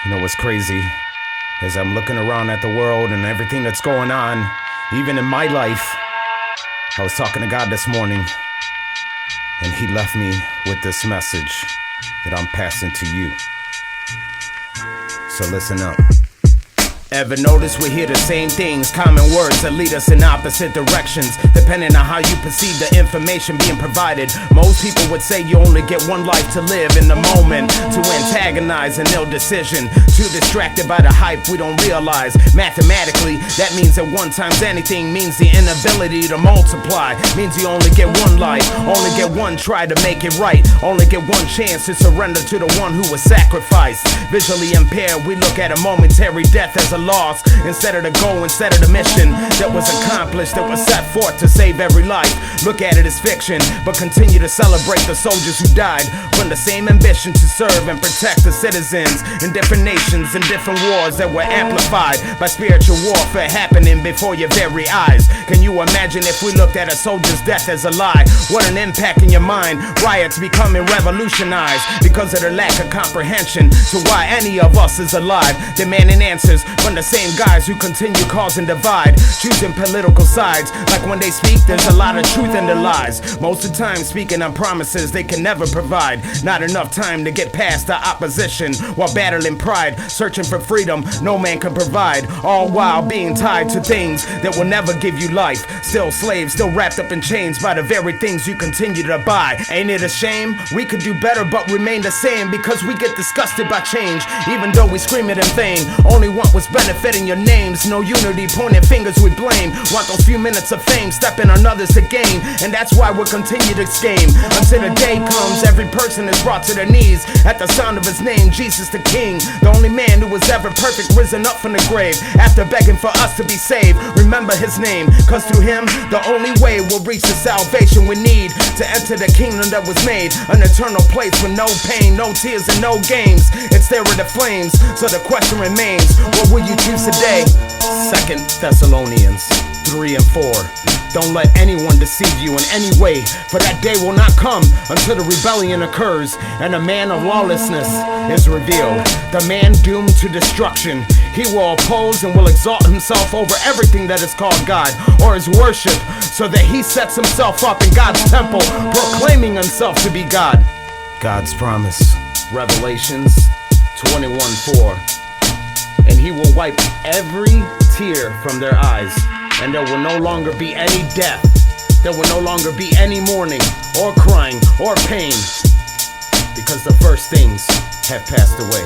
You know what's crazy? As I'm looking around at the world and everything that's going on, even in my life, I was talking to God this morning, and He left me with this message that I'm passing to you. So listen up. Ever notice we hear the same things, common words that lead us in opposite directions, depending on how you perceive the information being provided. Most people would say you only get one life to live in the moment, to antagonize an ill decision, too distracted by the hype we don't realize. Mathematically, that means that one times anything means the inability to multiply, means you only get one life, only get one try to make it right, only get one chance to surrender to the one who was sacrificed. Visually impaired, we look at a momentary death as a loss, instead of the goal, instead of the mission that was accomplished, that was set forth to save every life. Look at it as fiction, but continue to celebrate the soldiers who died from the same ambition to serve and protect the citizens in different nations and different wars that were amplified by spiritual warfare happening before your very eyes. Can you imagine if we looked at a soldier's death as a lie? What an impact in your mind. Riots becoming revolutionized because of the lack of comprehension to why any of us is alive, demanding answers from the same guys who continue causing divide, choosing political sides. Like when they speak, there's a lot of truth in their lies. Most of the time speaking on promises they can never provide. Not enough time to get past the opposition while battling pride, searching for freedom no man can provide, all while being tied to things that will never give you life. Still slaves, still wrapped up in chains by the very things you continue to buy. Ain't it a shame? We could do better but remain the same because we get disgusted by change, even though we scream it in vain. Only want what's benefiting your names, no unity, pointing fingers we blame. Want those few minutes of fame, stepping on others to gain, and that's why we'll continue this game until the day comes every person is brought to their knees at the sound of his name, Jesus the King, the only man who was ever perfect, risen up from the grave after begging for us to be saved. Remember his name, cause through him the only way we'll reach the salvation we need to enter the kingdom that was made, an eternal place with no pain, no tears, and no games. It's there with the flames, so the question remains, what will you choose today? 2 Thessolonians 3 and 4. Don't let anyone deceive you in any way, for that day will not come until the rebellion occurs and the man of lawlessness is revealed, the man doomed to destruction. He will oppose and will exalt himself over everything that is called God or his worship, so that he sets himself up in God's temple, proclaiming himself to be God. God's promise, Revelations 21:4. And he will wipe every tear from their eyes, and there will no longer be any death. There will no longer be any mourning or crying or pain, because the first things have passed away.